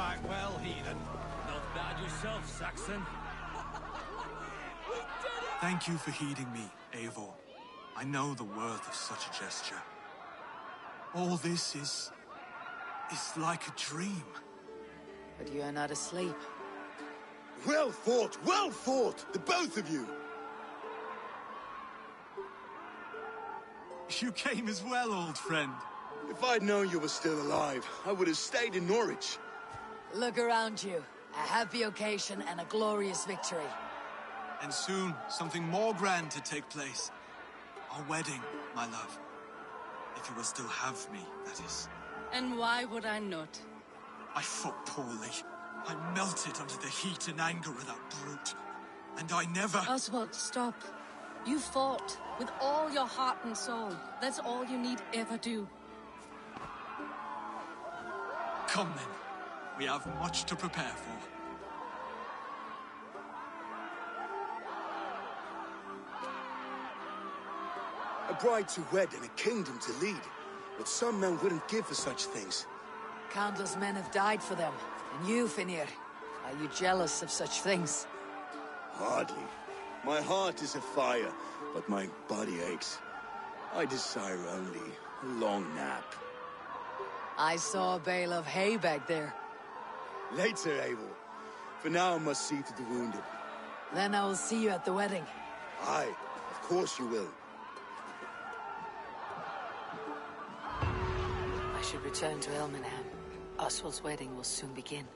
back well, heathen. Not bad yourself, Saxon. Thank you for heeding me, Eivor. I know the worth of such a gesture. All this is like a dream. But you are not asleep. Well fought, the both of you! You came as well, old friend. If I'd known you were still alive, I would have stayed in Norwich. Look around you. A happy occasion and a glorious victory. And soon, something more grand to take place. Our wedding, my love. If you will still have me, that is. And why would I not? I fought poorly. I melted under the heat and anger of that brute. And I never... Oswald, stop. You fought with all your heart and soul. That's all you need ever do. Come then. We have much to prepare for. A bride to wed and a kingdom to lead. But some men wouldn't give for such things. Countless men have died for them. And you, Finnir, are you jealous of such things? Hardly. My heart is afire, but my body aches. I desire only a long nap. I saw a bale of hay back there. Later, Eivor. For now, I must see to the wounded. Then I will see you at the wedding. Aye, of course you will. I should return to Elmenham. Oswald's wedding will soon begin.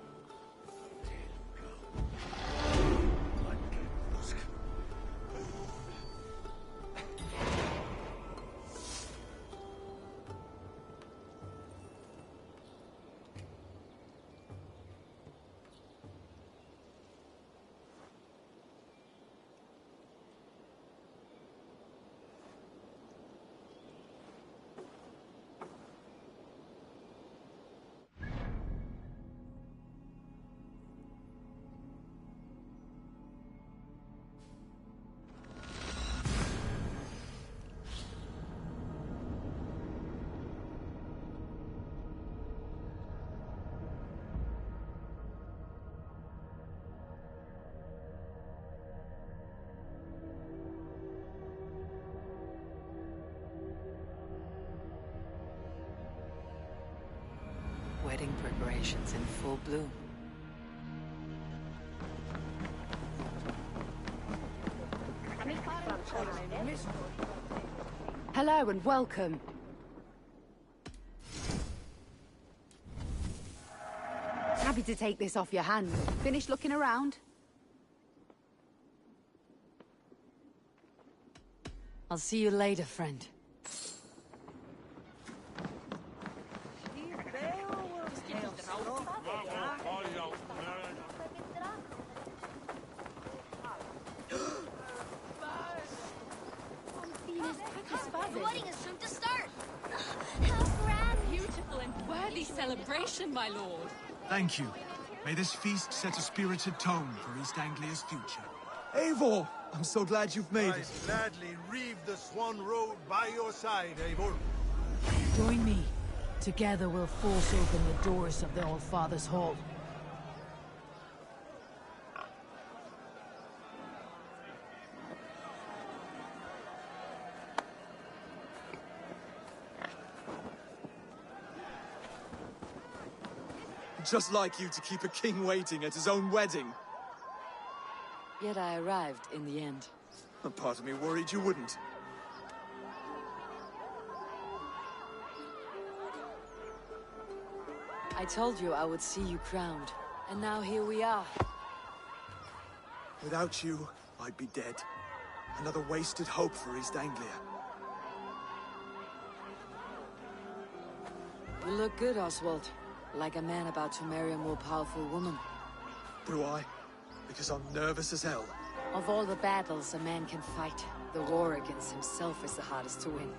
Wedding preparations in full bloom. Hello and welcome. Happy to take this off your hands. Finished looking around? I'll see you later, friend. The wedding is soon to start! How grand! Beautiful and worthy celebration, my lord. Thank you. May this feast set a spirited tone for East Anglia's future. Eivor! I'm so glad you've made it. I gladly reave the Swan Road by your side, Eivor. Join me. Together we'll force open the doors of the All-Father's Hall. Just like you to keep a king waiting at his own wedding. Yet I arrived in the end. A part of me worried you wouldn't. I told you I would see you crowned, and now here we are. Without you, I'd be dead. Another wasted hope for East Anglia. You look good, Oswald. Like a man about to marry a more powerful woman. Do I? Because I'm nervous as hell. Of all the battles a man can fight, the war against himself is the hardest to win.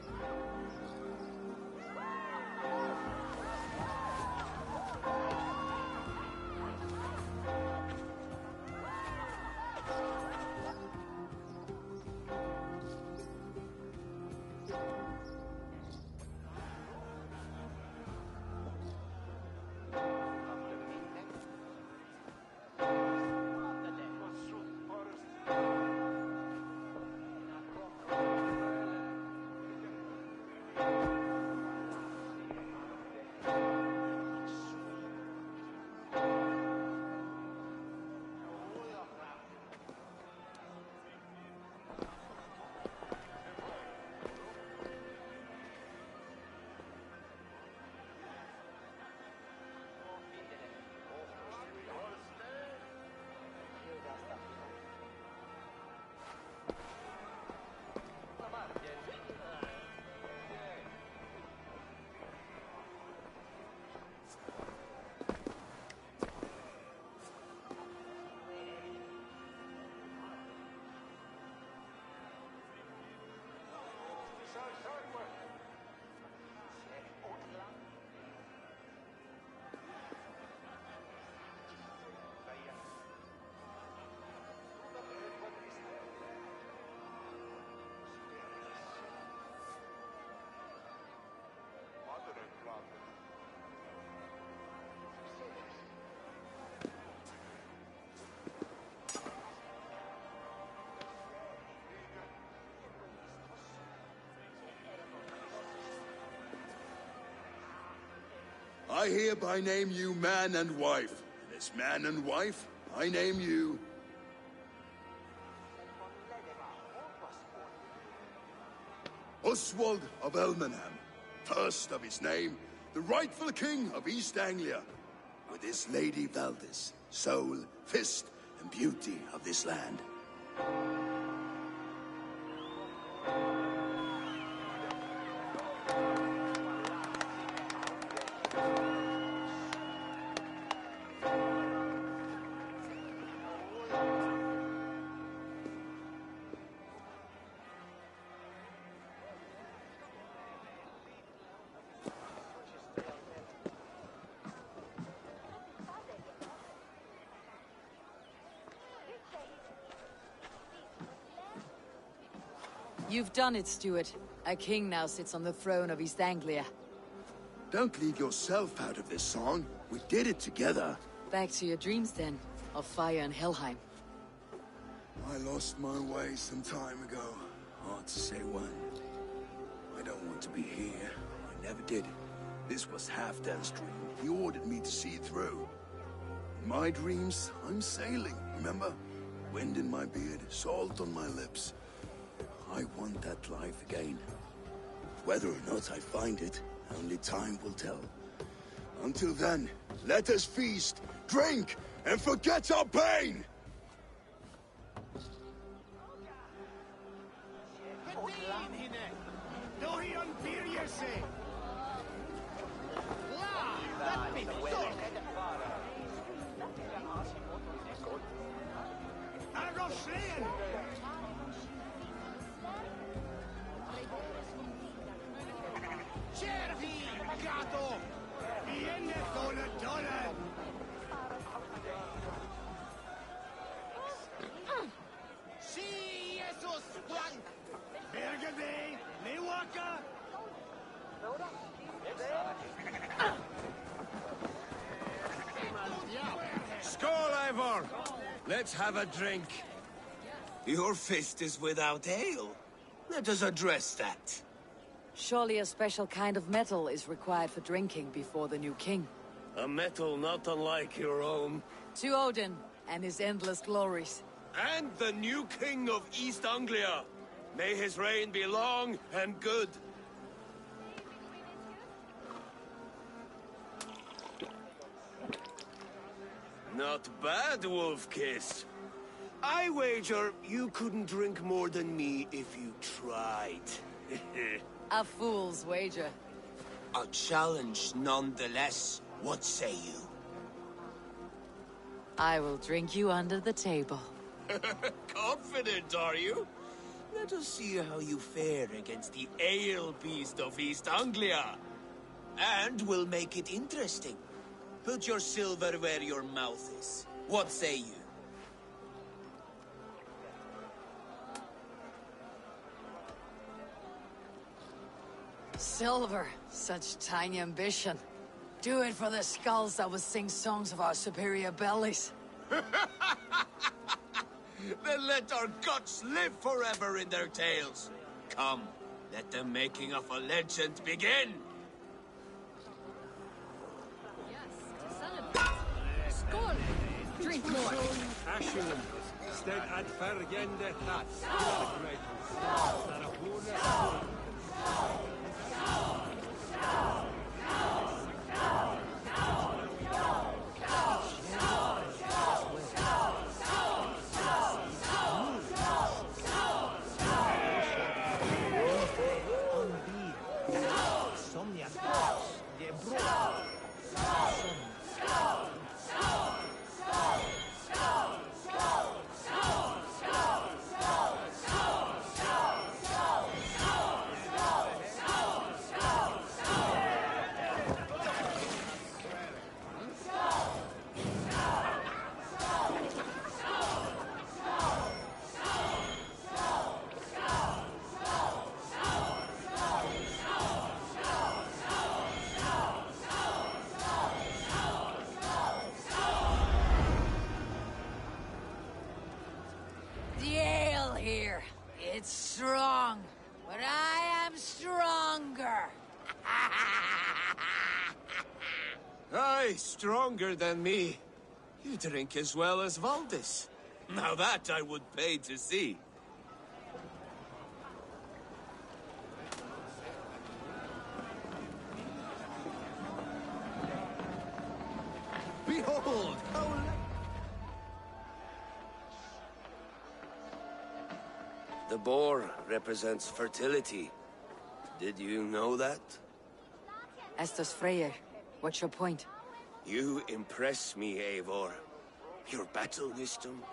I hereby name you man and wife. And as man and wife, I name you... Oswald of Elmenham, first of his name, the rightful king of East Anglia, with his Lady Valdis, soul, fist, and beauty of this land. You've done it, Stuart. A king now sits on the throne of East Anglia. Don't leave yourself out of this song. We did it together. Back to your dreams, then, of fire and Helheim. I lost my way some time ago. Hard to say when. I don't want to be here. I never did. This was Halfdan's dream. He ordered me to see it through. In my dreams, I'm sailing, remember? Wind in my beard, salt on my lips. I want that life again. Whether or not I find it, only time will tell. Until then, let us feast, drink, and forget our pain! Skål, Ivor! Let's have a drink. Your fist is without ale. Let us address that. Surely a special kind of metal is required for drinking before the new king. A metal not unlike your own. To Odin and his endless glories. And the new king of East Anglia. May his reign be long and good. Not bad, Wolf-Kiss. I wager you couldn't drink more than me if you tried. A fool's wager. A challenge nonetheless. What say you? I will drink you under the table. Confident, are you? Let us see how you fare against the ale beast of East Anglia. And we'll make it interesting. Put your silver where your mouth is. What say you? Silver, such tiny ambition. Do it for the skulls that will sing songs of our superior bellies. Then let our guts live forever in their tales. Come, let the making of a legend begin. Skål! Drink more. Ashen. Stead ad fergende that. It's strong, but I am stronger. Aye, stronger than me. You drink as well as Valdis. Now that I would pay to see. Behold! The boar represents fertility. Did you know that? Estes Freyr, what's your point? You impress me, Eivor. Your battle wisdom,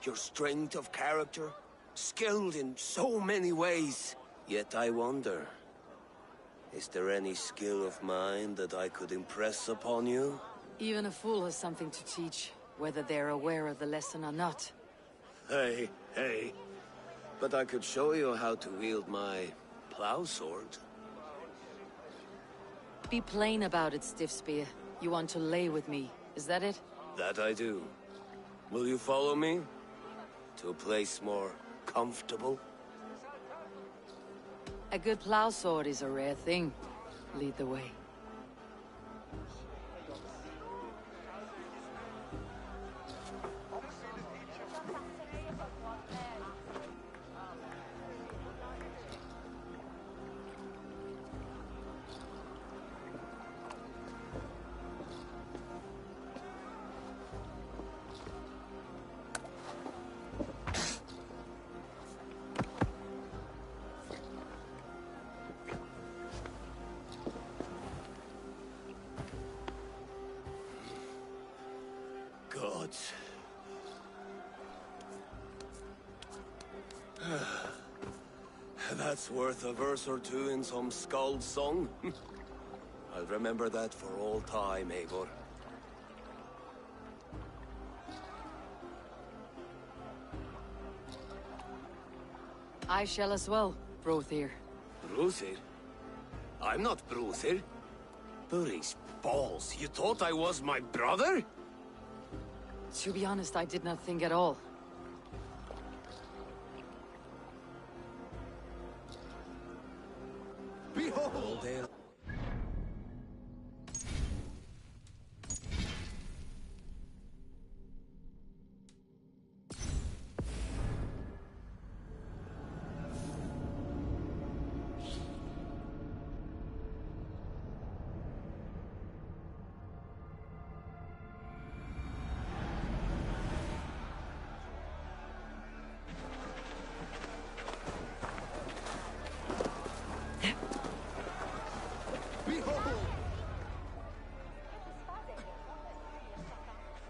your strength of character, skilled in so many ways. Yet I wonder, is there any skill of mine that I could impress upon you? Even a fool has something to teach, whether they're aware of the lesson or not. Hey, hey. But I could show you how to wield my plow sword. Be plain about it, Stiffspear. You want to lay with me, is that it? That I do. Will you follow me? To a place more comfortable? A good plow sword is a rare thing. Lead the way. Gods. That's worth a verse or two in some skald's song. I'll remember that for all time, Eivor. I shall as well, Brothir. Bruthir? I'm not Bruthir. Burry's balls, you thought I was my brother? To be honest, I did not think at all. Behold!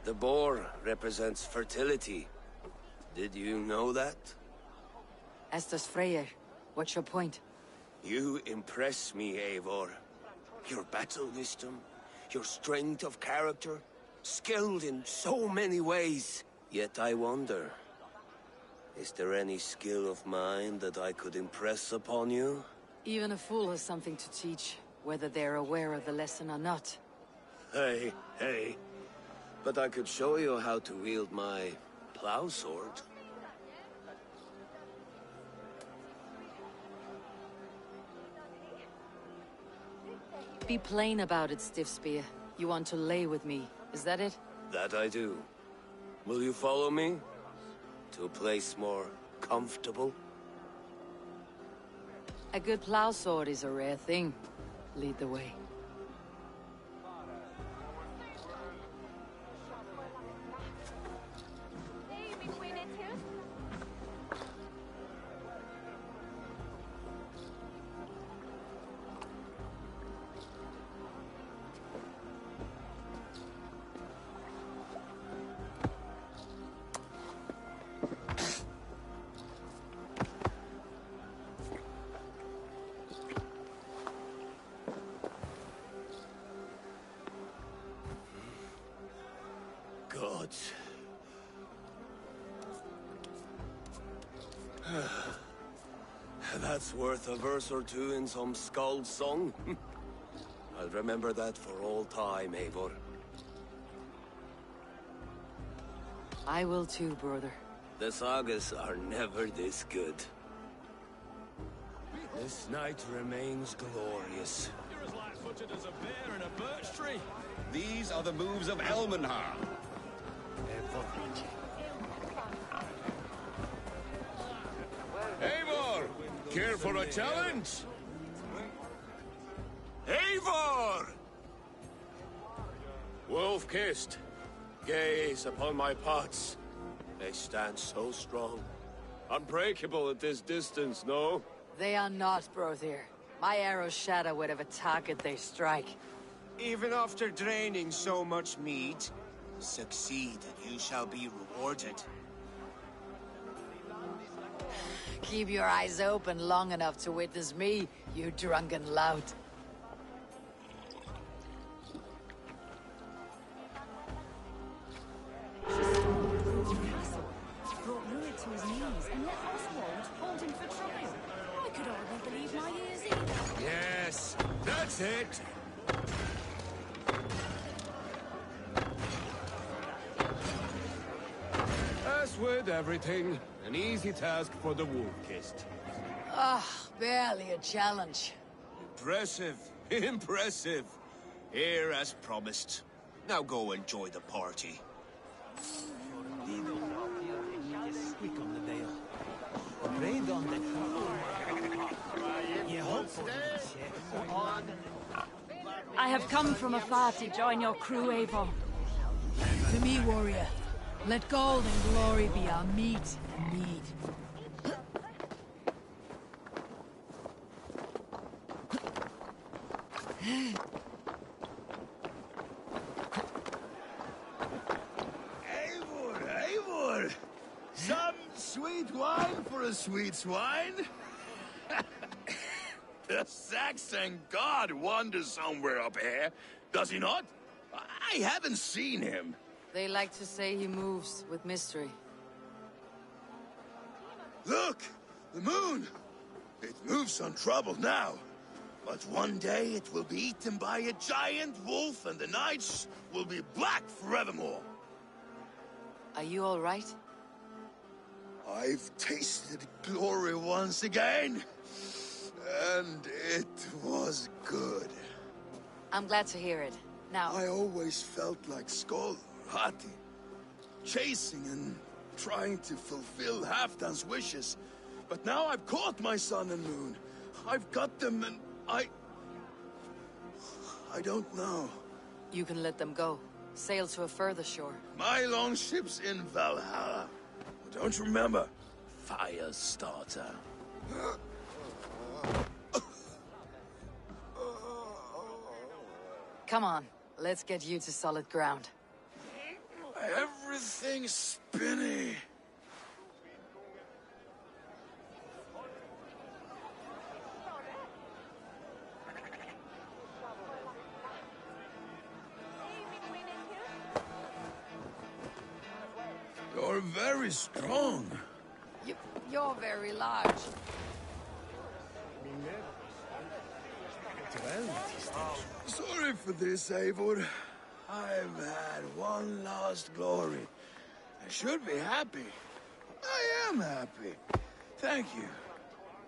The boar represents fertility. Did you know that? Estes Freyr, what's your point? You impress me, Eivor. Your battle wisdom, your strength of character, skilled in so many ways. Yet I wonder, is there any skill of mine that I could impress upon you? Even a fool has something to teach, whether they're aware of the lesson or not. Hey, hey. But I could show you how to wield my plow sword. Be plain about it, Stiffspear. You want to lay with me, is that it? That I do. Will you follow me? To a place more comfortable? A good plow sword is a rare thing. Lead the way. Gods. That's worth a verse or two in some skald's song. I'll remember that for all time, Eivor. I will too, brother. The sagas are never this good. This night remains glorious. flat-footed as a bear in a birch tree. These are the moves of Elmenhar. Eivor! Care for a challenge? Eivor! Wolf-kissed, gaze upon my pots. They stand so strong. Unbreakable at this distance, no? They are not, Brother. My arrows shatter whatever target they strike. Even after draining so much meat, succeed and you shall be rewarded. Keep your eyes open long enough to witness me, you drunken lout. Brought Ruid to his knees and let Oswald hold him for trial. I could hardly believe my ears either. Yes, that's it! As with everything, an easy task for the wolf-kissed. Ah, barely a challenge. Impressive, impressive. Here as promised. Now go enjoy the party. I have come from afar to join your crew, Eivor. To me, warrior, let gold and glory be our meat and mead. Eivor! Some sweet wine for a sweet swine? The Saxon god wanders somewhere up here, does he not? I haven't seen him. They like to say he moves with mystery. Look! The moon! It moves untroubled now. But one day it will be eaten by a giant wolf and the nights will be black forevermore. Are you all right? I've tasted glory once again. And it was good. I'm glad to hear it. Now... I always felt like Skoll, Hati, chasing and trying to fulfill Halfdan's wishes. But now I've caught my sun and moon. I've got them and I don't know. You can let them go. Sail to a further shore. My longship's in Valhalla. Don't you remember? Firestarter. Come on, let's get you to solid ground. Everything's spinny. You're very strong. You're very large. Sorry for this, Eivor. I've had one last glory. I should be happy. I am happy. Thank you.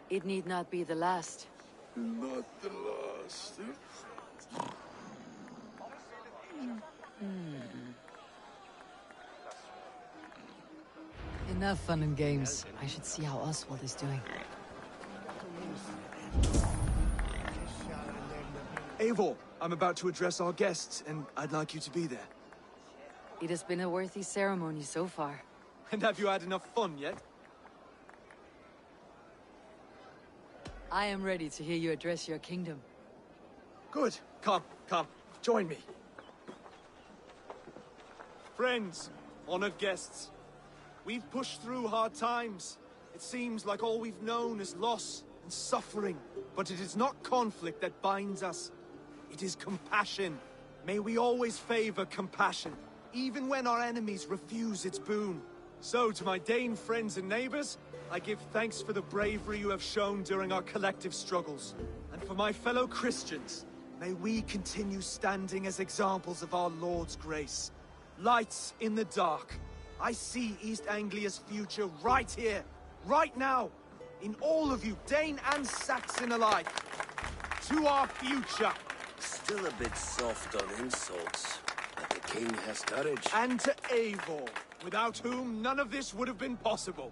It need not be the last. Not the last. Enough fun and games. I should see how Oswald is doing. Eivor, I'm about to address our guests, and I'd like you to be there. It has been a worthy ceremony so far. And have you had enough fun yet? I am ready to hear you address your kingdom. Good. Come, join me. Friends, honored guests, we've pushed through hard times. It seems like all we've known is loss and suffering, but it is not conflict that binds us. It is compassion. May we always favor compassion, even when our enemies refuse its boon. So, to my Dane friends and neighbors, I give thanks for the bravery you have shown during our collective struggles. And for my fellow Christians, may we continue standing as examples of our Lord's grace. Lights in the dark. I see East Anglia's future right here, right now, in all of you, Dane and Saxon alike. To our future, Still a bit soft on insults, but the king has courage. And to Eivor, without whom none of this would have been possible.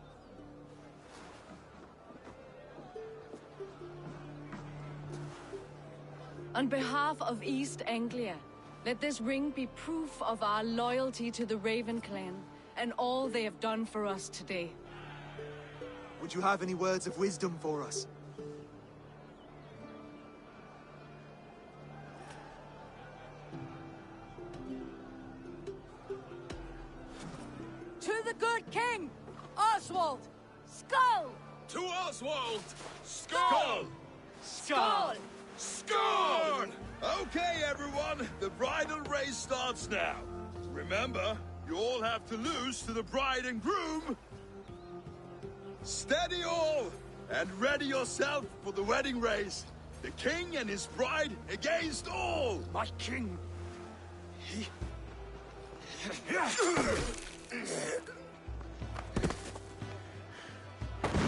On behalf of East Anglia, let this ring be proof of our loyalty to the Raven clan and all they have done for us today. Would you have any words of wisdom for us? To the good king, Oswald, Skull! To Oswald! Skull! Skull! Skull! Okay, everyone, the bridal race starts now. Remember, you all have to lose to the bride and groom. Steady all, and ready yourself for the wedding race. The king and his bride against all. My king!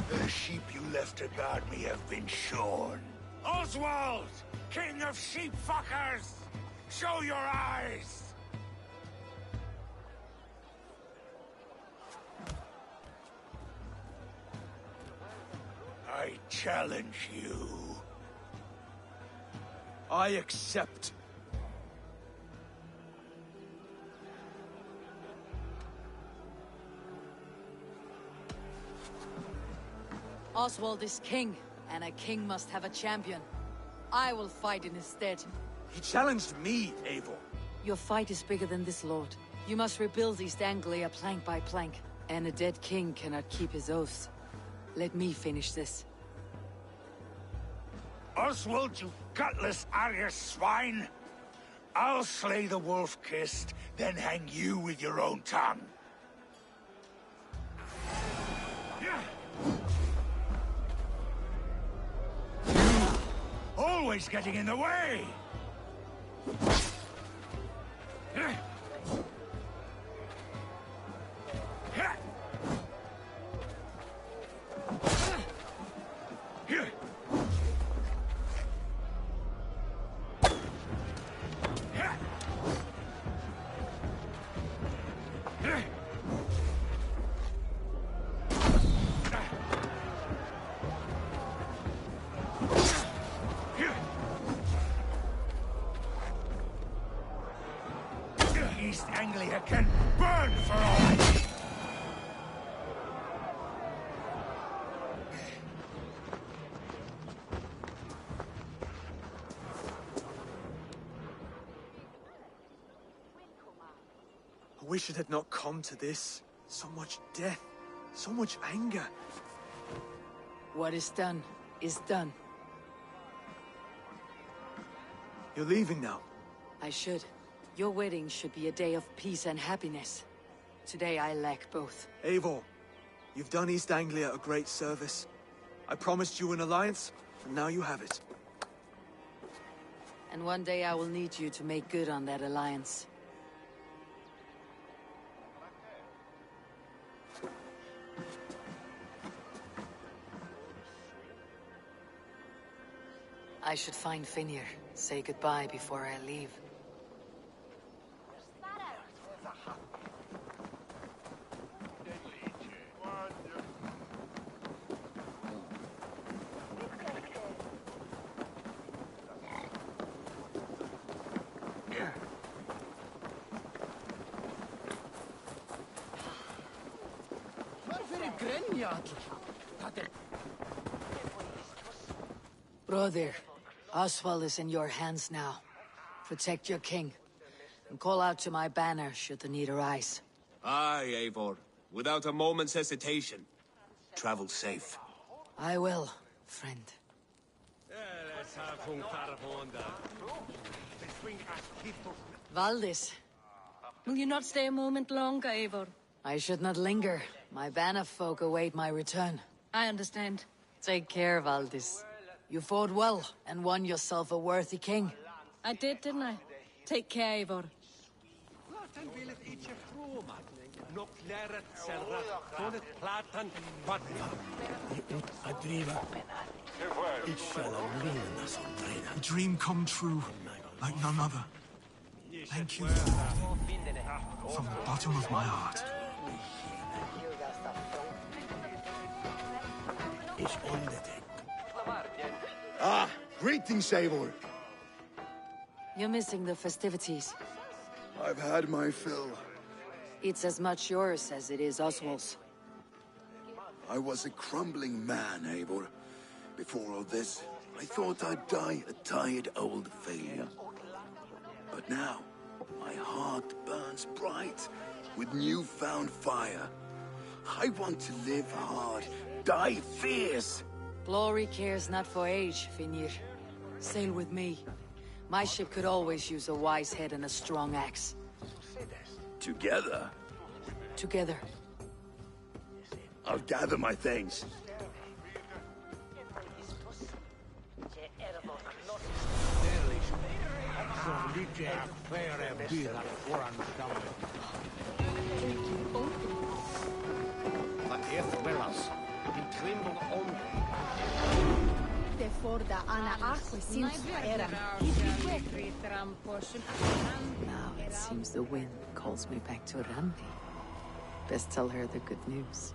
The sheep you left to guard me have been shorn. Oswald! King of sheep fuckers! Show your eyes! I challenge you. I accept. Oswald is king, and a king must have a champion. I will fight in his stead. He challenged me, Eivor. Your fight is bigger than this, Lord. You must rebuild East Anglia plank by plank, and a dead king cannot keep his oaths. Let me finish this. Oswald, you gutless Arya swine! I'll slay the wolf-kissed, then hang you with your own tongue. Always getting in the way! East Anglia can burn for all! I wish it had not come to this. So much death, so much anger. What is done, is done. You're leaving now. I should. Your wedding should be a day of peace and happiness. Today I lack both. Eivor, you've done East Anglia a great service. I promised you an alliance, and now you have it. And one day I will need you to make good on that alliance. I should find Finir, say goodbye before I leave. Brother, Oswald is in your hands now. Protect your king, and call out to my banner should the need arise. Aye, Eivor. Without a moment's hesitation. Travel safe. I will, friend. Valdis, Will you not stay a moment longer, Eivor? I should not linger. My banner folk await my return. I understand. Take care, Valdis. You fought well, and won yourself a worthy king. I did, didn't I? Take care, Eivor. A dream come true. like none other. Thank you from the bottom of my heart. Ah, greetings, Eivor. You're missing the festivities. I've had my fill. It's as much yours as it is Oswald's. I was a crumbling man, Eivor. Before all this, I thought I'd die a tired old failure. But now, my heart burns bright with newfound fire. I want to live hard, die fierce. Glory cares not for age, Finnir. Sail with me. My ship could always use a wise head and a strong axe. Together? Together. I'll gather my things. Now it seems the wind calls me back to Randi. Best tell her the good news.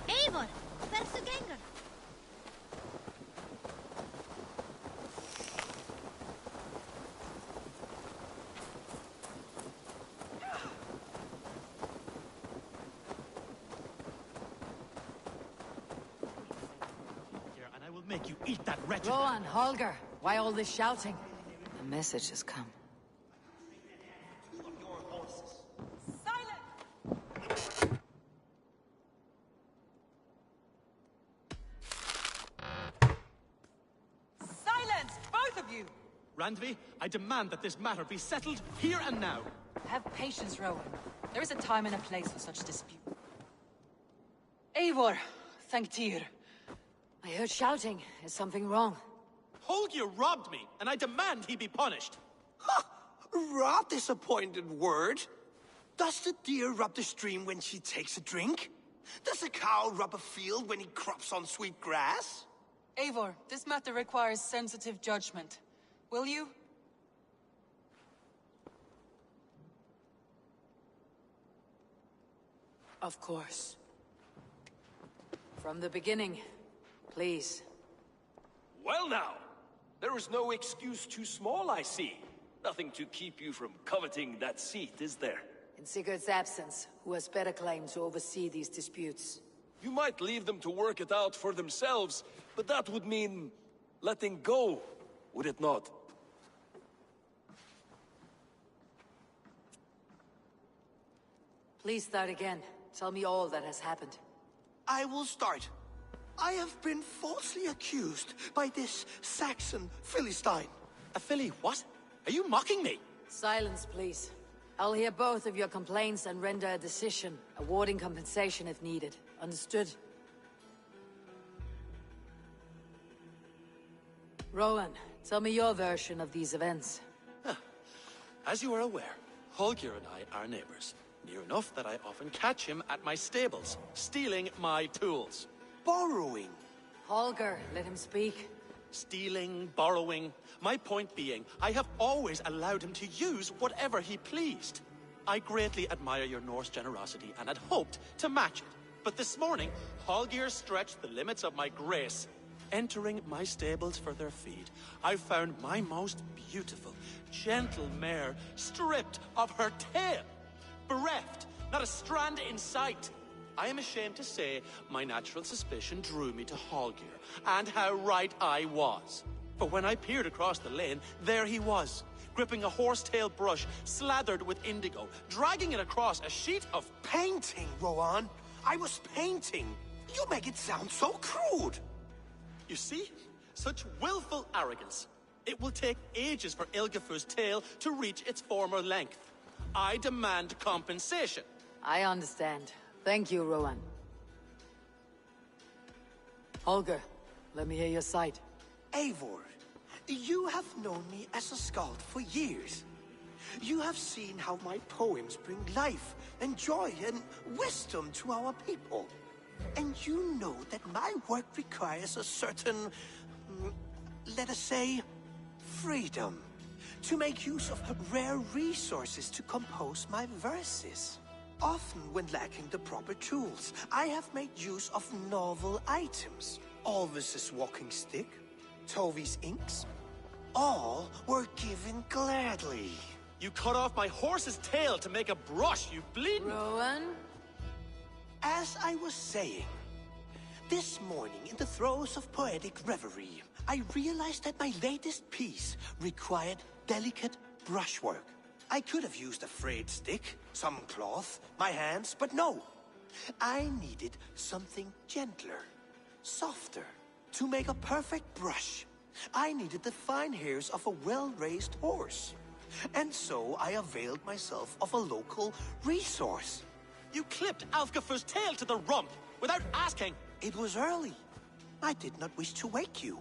Eivor, verso Gengar. And I will make you eat that wretched... Rowan, Holger, why all this shouting? The message has come. Randvi, I demand that this matter be settled here and now. Have patience, Rowan. There is a time and a place for such dispute. Eivor, thank Tyr. I heard shouting. Is something wrong? Holger robbed me, and I demand he be punished. Rot disappointed word. Does the deer rub the stream when she takes a drink? Does a cow rub a field when he crops on sweet grass? Eivor, this matter requires sensitive judgment. Will you? Of course. From the beginning, please. Well now, there is no excuse too small, I see. Nothing to keep you from coveting that seat, is there? In Sigurd's absence, who has better claim to oversee these disputes? You might leave them to work it out for themselves, but that would mean letting go, would it not? Please start again. Tell me all that has happened. I will start. I have been falsely accused by this Saxon Philistine. A Philly what? Are you mocking me? Silence, please. I'll hear both of your complaints and render a decision, awarding compensation if needed. Understood? Rowan, tell me your version of these events. As you are aware, Holger and I are neighbors. Near enough that I often catch him at my stables, stealing my tools. Borrowing. Holger, let him speak. Stealing, borrowing. My point being, I have always allowed him to use whatever he pleased. I greatly admire your Norse generosity and had hoped to match it. But this morning, Holger stretched the limits of my grace. Entering my stables for their feed, I found my most beautiful, gentle mare stripped of her tail. Bereft, not a strand in sight. I am ashamed to say my natural suspicion drew me to Holger, and how right I was. For when I peered across the lane, there he was, gripping a horsetail brush slathered with indigo, dragging it across a sheet of... Painting, Rowan! I was painting! You make it sound so crude! You see? Such willful arrogance. It will take ages for Ilgafur's tail to reach its former length. I demand compensation. I understand. Thank you, Rowan. Holger, let me hear your side. Eivor, you have known me as a skald for years. You have seen how my poems bring life and joy and wisdom to our people. And you know that my work requires a certain, let us say, freedom. To make use of rare resources to compose my verses. Often when lacking the proper tools, I have made use of novel items. Alvis's walking stick, Tovi's inks, all were given gladly. You cut off my horse's tail to make a brush, you bleeding... Rowan? As I was saying, this morning in the throes of poetic reverie, I realized that my latest piece required delicate brushwork. I could have used a frayed stick, some cloth, my hands, but no. I needed something gentler, softer. To make a perfect brush, I needed the fine hairs of a well-raised horse. And so I availed myself of a local resource. You clipped Alfgafur's tail to the rump, without asking. It was early. I did not wish to wake you.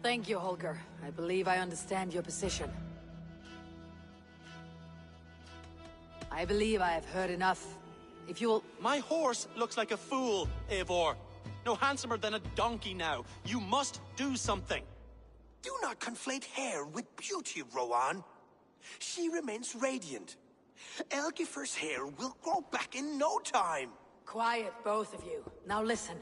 Thank you, Holger. I believe I understand your position. I believe I have heard enough. If you'll... My horse looks like a fool, Eivor. No handsomer than a donkey now. You must do something. Do not conflate hair with beauty, Rowan. She remains radiant. Elgifur's hair will grow back in no time. Quiet, both of you. Now listen.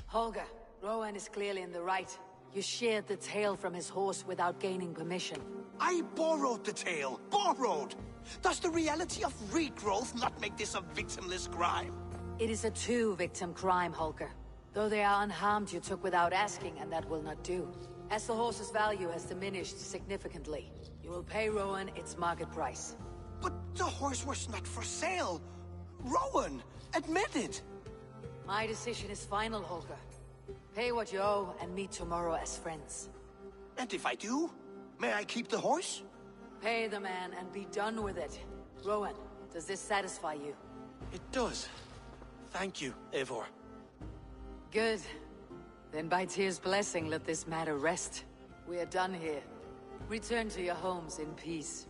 Holger, Rowan is clearly in the right. You sheared the tail from his horse without gaining permission. I borrowed the tail. Borrowed! Does the reality of regrowth not make this a victimless crime? It is a two-victim crime, Holger. Though they are unharmed, you took without asking, and that will not do. As the horse's value has diminished significantly, you will pay Rowan its market price. But the horse was not for sale. Rowan, admit it. My decision is final, Holger. Pay what you owe and meet tomorrow as friends. And if I do, may I keep the horse? Pay the man and be done with it. Rowan, does this satisfy you? It does. Thank you, Eivor. Good. Then by Tyr's blessing, let this matter rest. We are done here. Return to your homes in peace.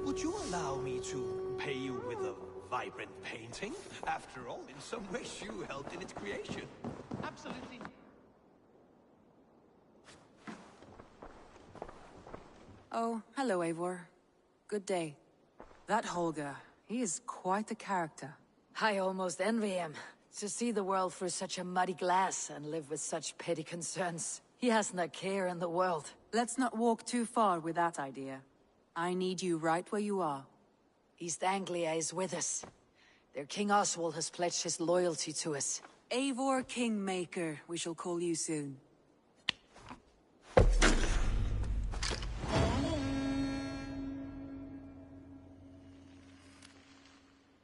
Would you allow me to pay you with a vibrant painting? After all, in some ways you helped in its creation. Absolutely. Oh, hello, Eivor. Good day. That Holger, he is quite a character. I almost envy him. To see the world through such a muddy glass and live with such petty concerns. He hasn't a care in the world. Let's not walk too far with that idea. I need you right where you are. East Anglia is with us. Their King Oswald has pledged his loyalty to us. Eivor Kingmaker, we shall call you soon.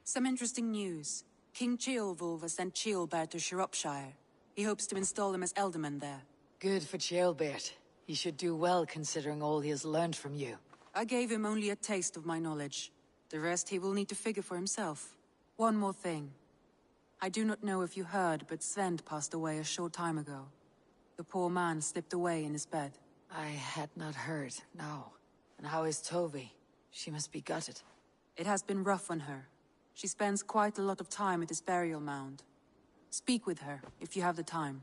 Some interesting news. King Ceolwulf has sent Ceolbert to Shropshire. He hopes to install him as Elderman there. Good for Ceolbert. He should do well considering all he has learned from you. I gave him only a taste of my knowledge. The rest he will need to figure for himself. One more thing. I do not know if you heard, but Svend passed away a short time ago. The poor man slipped away in his bed. I had not heard, no. And how is Tovi? She must be gutted. It has been rough on her. She spends quite a lot of time at his burial mound. Speak with her, if you have the time.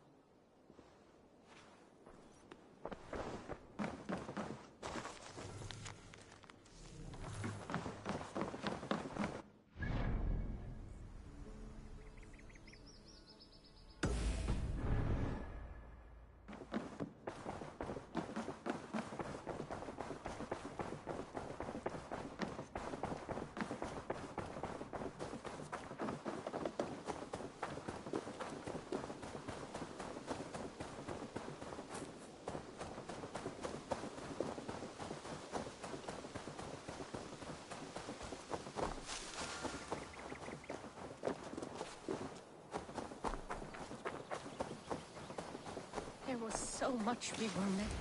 was so much we were met.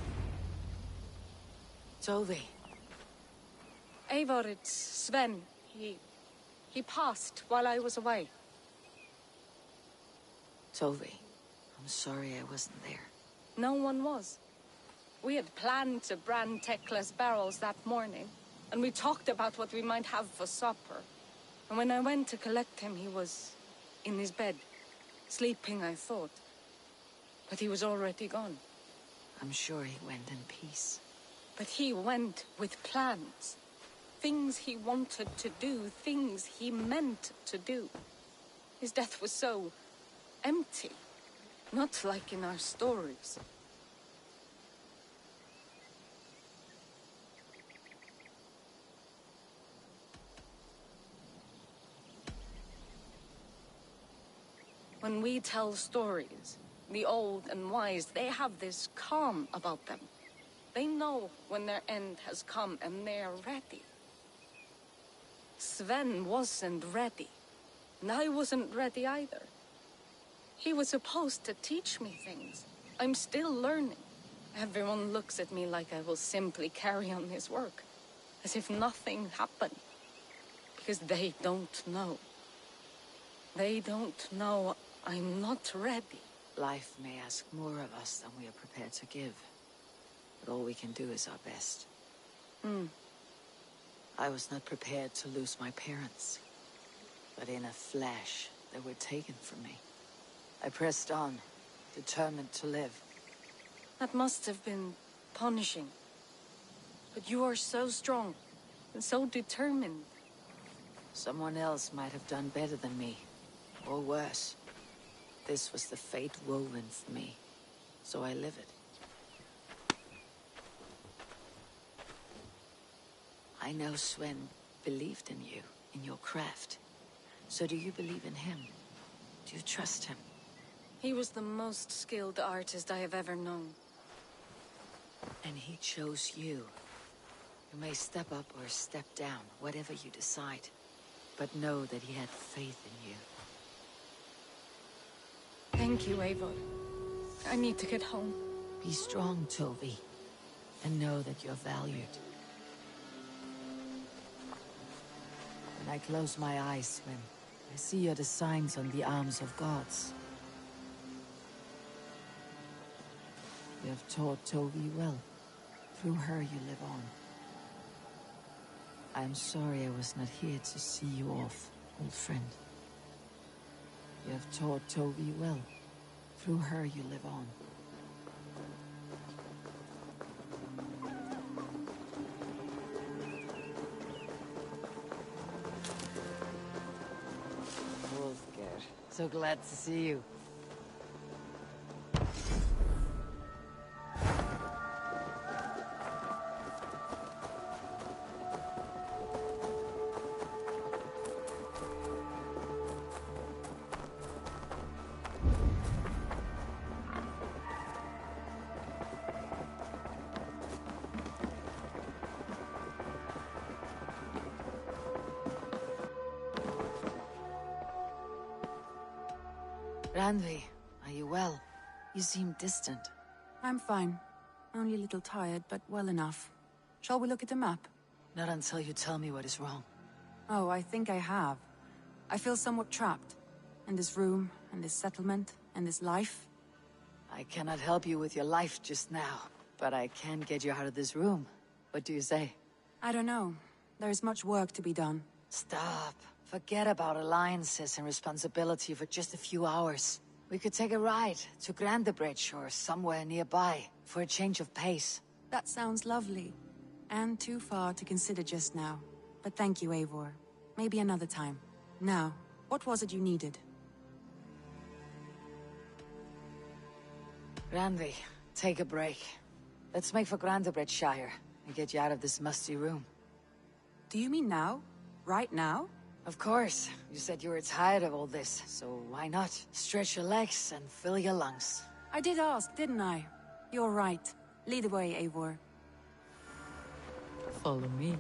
Tovi. Eivor, it's Sven. He passed while I was away. Tovi, I'm sorry I wasn't there. No one was. We had planned to brand Tekla's barrels that morning, and we talked about what we might have for supper. And when I went to collect him, he was in his bed, sleeping, I thought. But he was already gone. I'm sure he went in peace. But he went with plans. Things he wanted to do, things he meant to do. His death was so empty, not like in our stories. When we tell stories, the old and wise, they have this calm about them. They know when their end has come and they're ready. Sven wasn't ready, and I wasn't ready either. He was supposed to teach me things. I'm still learning. Everyone looks at me like I will simply carry on his work, as if nothing happened. Because they don't know. They don't know I'm not ready. Life may ask more of us than we are prepared to give. But all we can do is our best. I was not prepared to lose my parents. But in a flash, they were taken from me. I pressed on, determined to live. That must have been punishing. But you are so strong, and so determined. Someone else might have done better than me, or worse. This was the fate woven for me, so I live it. I know Sven believed in you, in your craft. So do you believe in him? Do you trust him? He was the most skilled artist I have ever known. And he chose you. You may step up or step down, whatever you decide. But know that he had faith in you. Thank you, Eivor. I need to get home. Be strong, Tovi. And know that you're valued. When I close my eyes, Sven, I see the signs on the arms of gods. You have taught Tovi well. Through her you live on. I am sorry I was not here to see you off, old friend. You have taught Tovi well. Through her you live on. Wolfgar, so glad to see you. Randvi, are you well? You seem distant. I'm fine. Only a little tired, but well enough. Shall we look at the map? Not until you tell me what is wrong. Oh, I think I have. I feel somewhat trapped. In this room, and this settlement, and this life. I cannot help you with your life just now, but I can get you out of this room. What do you say? I don't know. There is much work to be done. Stop. Forget about alliances and responsibility for just a few hours. We could take a ride to Grandebridge or somewhere nearby for a change of pace. That sounds lovely. And too far to consider just now. But thank you, Eivor. Maybe another time. Now, what was it you needed? Randvi, take a break. Let's make for Grandebridgeshire and get you out of this musty room. Do you mean now? Right now? Of course. You said you were tired of all this, so why not? Stretch your legs and fill your lungs. I did ask, didn't I? You're right. Lead the way, Eivor. Follow me.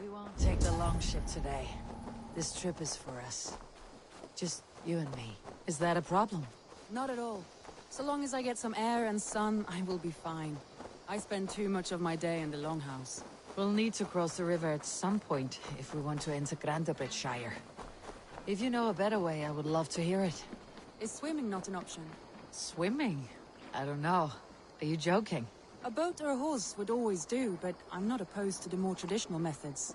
We won't take the long ship today. This trip is for us. Just you and me. Is that a problem? Not at all. So long as I get some air and sun, I will be fine. I spend too much of my day in the Longhouse. We'll need to cross the river at some point if we want to enter Grantebridgeshire. If you know a better way, I would love to hear it. Is swimming not an option? Swimming? I don't know. Are you joking? A boat or a horse would always do, but I'm not opposed to the more traditional methods.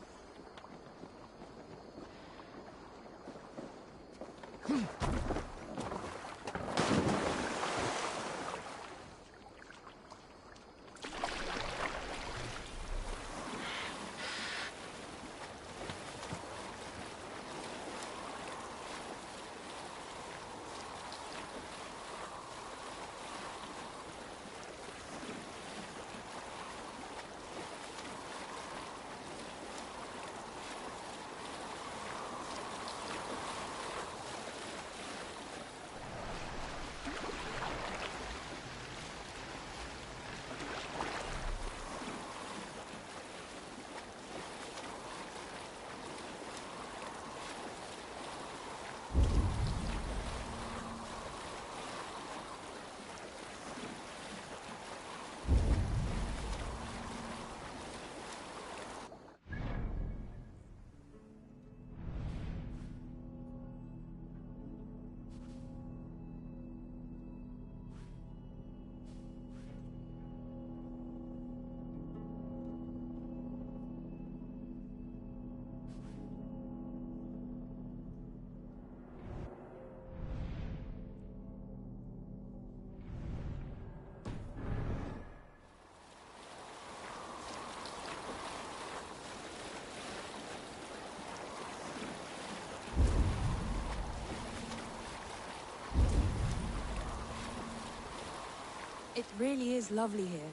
It really is lovely here.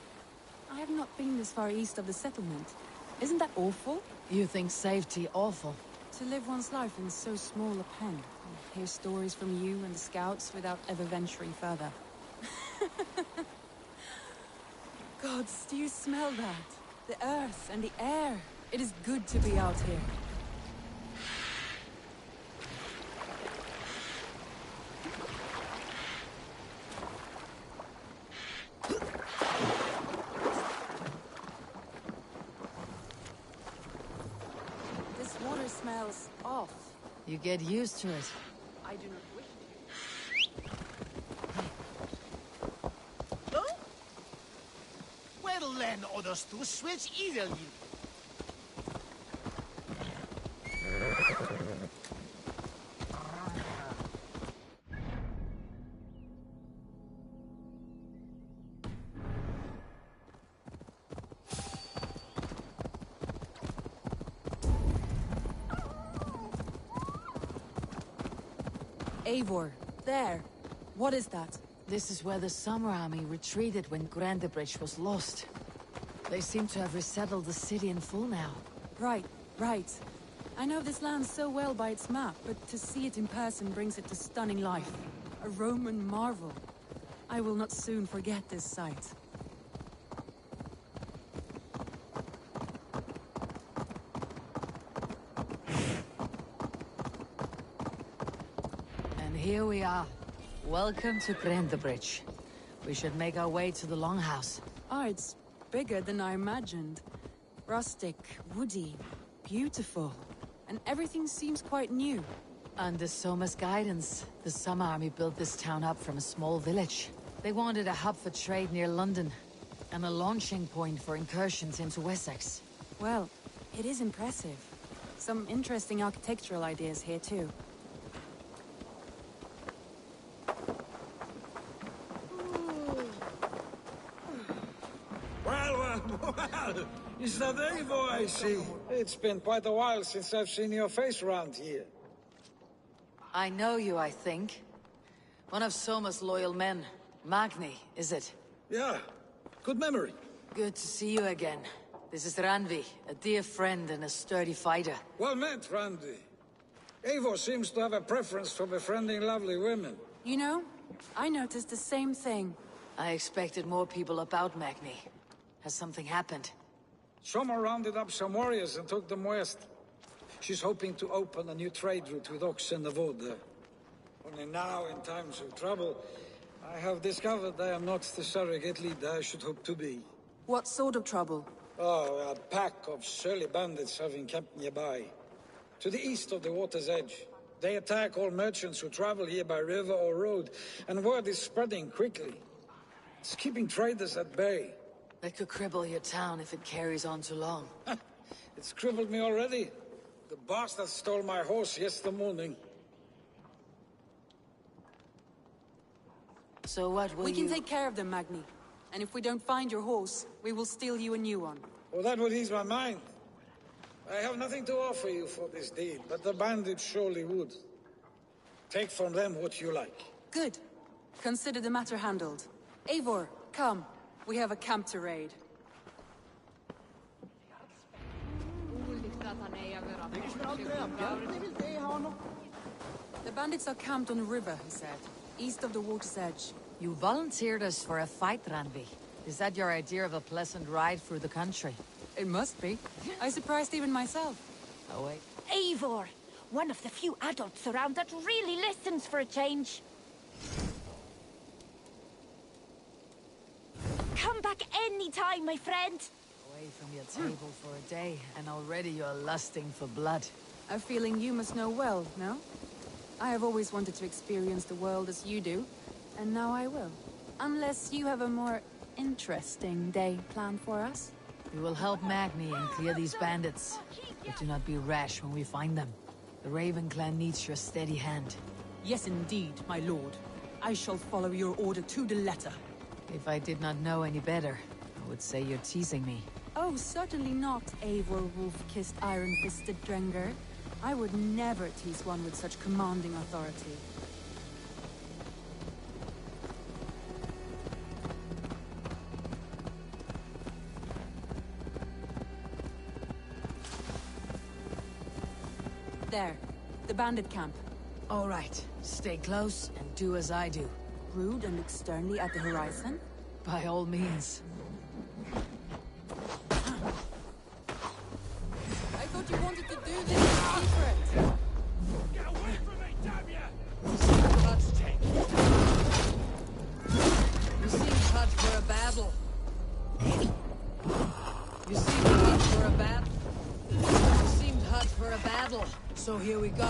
I have not been this far east of the settlement. Isn't that awful? You think safety awful? To live one's life in so small a pen. Hear stories from you and the scouts without ever venturing further. Gods, do you smell that? The earth and the air. It is good to be out here. This water smells off. You get used to it. I do not wish No? Well then, others two switch either you. Eivor, there. What is that? This is where the Summer Army retreated when Grantebridge was lost. They seem to have resettled the city in full now. Right, right. I know this land so well by its map, but to see it in person brings it to stunning life. A Roman marvel. I will not soon forget this sight. And here we are. Welcome to Grantebridge. We should make our way to the Longhouse. Ah, it's bigger than I imagined. Rustic, woody, beautiful. And everything seems quite new. Under Soma's guidance, the Summer Army built this town up from a small village. They wanted a hub for trade near London, and a launching point for incursions into Wessex. Well, it is impressive. Some interesting architectural ideas here too. Well, is that Eivor I see? It's been quite a while since I've seen your face around here. I know you, I think. One of Soma's loyal men. Magni, is it? Yeah, good memory. Good to see you again. This is Randvi, a dear friend and a sturdy fighter. Well met, Randvi. Eivor seems to have a preference for befriending lovely women. You know, I noticed the same thing. I expected more people about Magni. Has something happened? Soma rounded up some warriors and took them west. She's hoping to open a new trade route with Ox and the Wood there. Only now, in times of trouble, I have discovered I am not the surrogate leader I should hope to be. What sort of trouble? Oh, a pack of surly bandits have encamped nearby. To the east of the water's edge. They attack all merchants who travel here by river or road, and word is spreading quickly. It's keeping traders at bay. They could cripple your town if it carries on too long. It's crippled me already. The bastard stole my horse yesterday morning. So what will We can take care of them, Magni. And if we don't find your horse, we will steal you a new one. Oh, that would ease my mind. I have nothing to offer you for this deed, but the bandits surely would. Take from them what you like. Good. Consider the matter handled. Eivor, come. We have a camp to raid. The bandits are camped on the river, he said. East of the water's edge. You volunteered us for a fight, Randvi. Is that your idea of a pleasant ride through the country? It must be. I surprised even myself. Oh, wait. Eivor! One of the few adults around that really listens for a change. Come back any time, my friend. Away from your table for a day, and already you're lusting for blood. A feeling you must know well, no? I have always wanted to experience the world as you do, and now I will. Unless you have a more interesting day planned for us. We will help Magni and clear these bandits, but do not be rash when we find them. The Raven clan needs your steady hand. Yes, indeed, my lord. I shall follow your order to the letter. If I did not know any better, I would say you're teasing me. Oh, certainly not, Eivor wolf-kissed iron-fisted Drenger. I would never tease one with such commanding authority. There, the bandit camp. All right, stay close and do as I do. Rude and look sternly at the horizon? By all means. I thought you wanted to do this in secret. Get away from me, damn ya! You seem hot for a battle. You seemed hot for a battle. You seemed hot for a battle. So here we go.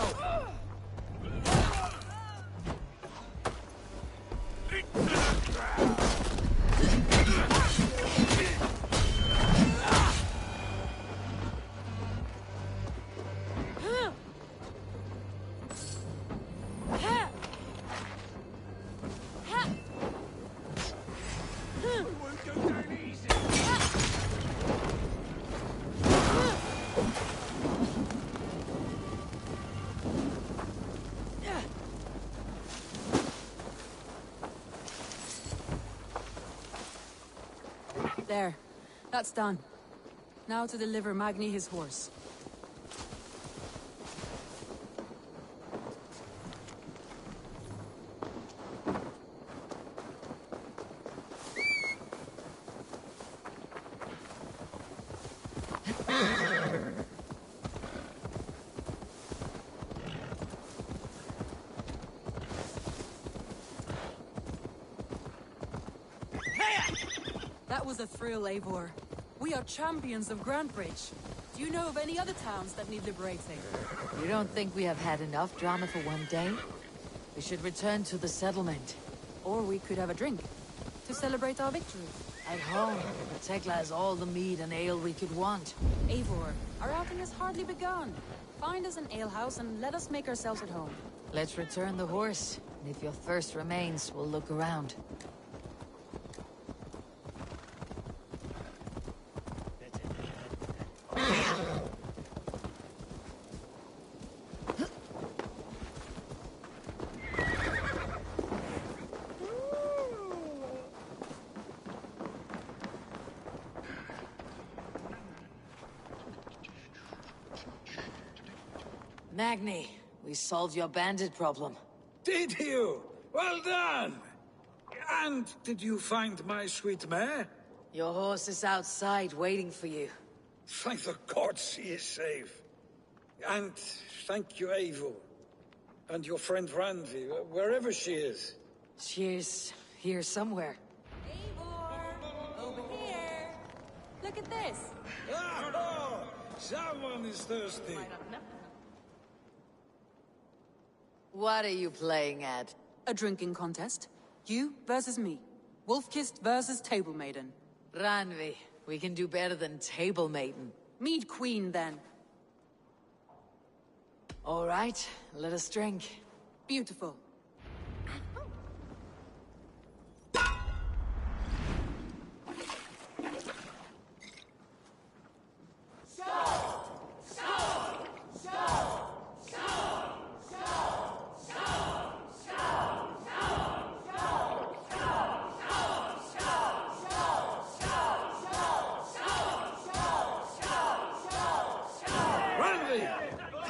There. That's done. Now to deliver Magni his horse. That was a thrill, Eivor. We are champions of Grantbridge. Do you know of any other towns that need liberating? You don't think we have had enough drama for one day? We should return to the settlement. Or we could have a drink, to celebrate our victory. At home, Tekla has all the mead and ale we could want. Eivor, our outing has hardly begun. Find us an alehouse and let us make ourselves at home. Let's return the horse, and if your thirst remains, we'll look around. Magni, we solved your bandit problem. Did you? Well done! And did you find my sweet mare? Your horse is outside waiting for you. Thank the gods he is safe. And thank you, Eivor. And your friend Randvi, wherever she is. She's here somewhere. Over here. Look at this. Oh, someone is thirsty. What are you playing at? A drinking contest. You versus me. Wolf-Kissed versus Table Maiden. Ranvi, we can do better than Table Maiden. Mead Queen, then. All right, let us drink. Beautiful.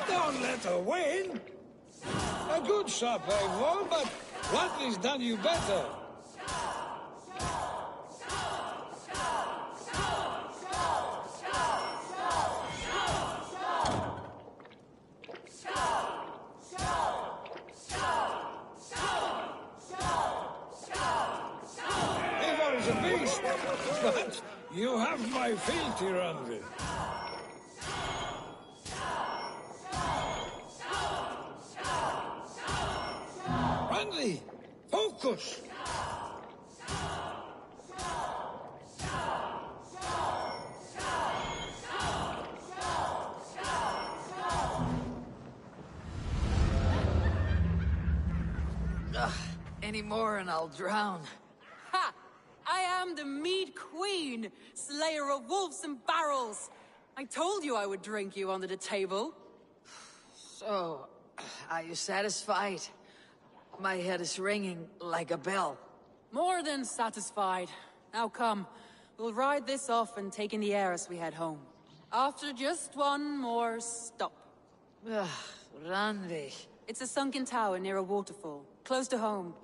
Don't let her win. A good shot, Eivor, but Randvi's done you better. Eivor is a beast, but you have my fealty, Randvi. Randvi, focus! Any more and I'll drown. Ha! I am the Mead Queen, slayer of wolves and barrels. I told you I would drink you under the table. So, are you satisfied? My head is ringing like a bell. More than satisfied. Now come, we'll ride this off and take in the air as we head home. After just one more stop. Ranvi. It's a sunken tower near a waterfall, close to home.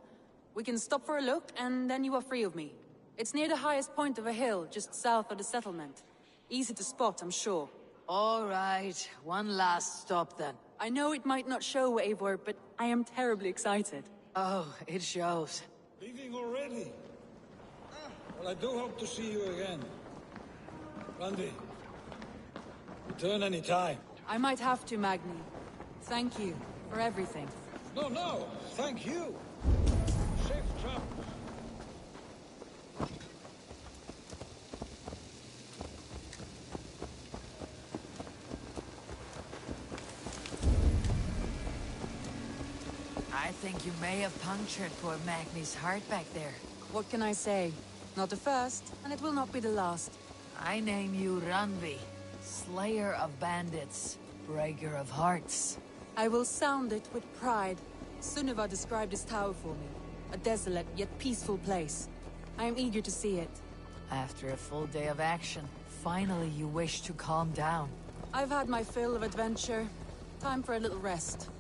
We can stop for a look, and then you are free of me. It's near the highest point of a hill, just south of the settlement. Easy to spot, I'm sure. All right, one last stop then. I know it might not show, Eivor, but I am terribly excited. Oh, it shows. Leaving already? Well, I do hope to see you again. Randvi, return any time. I might have to, Magni. Thank you for everything. No, thank you. Safe travels. I think you may have punctured poor Magni's heart back there. What can I say? Not the first, and it will not be the last. I name you Ranvi, slayer of bandits, breaker of hearts. I will sound it with pride. Sunniva described this tower for me. A desolate yet peaceful place. I am eager to see it. After a full day of action, finally you wish to calm down. I've had my fill of adventure. Time for a little rest.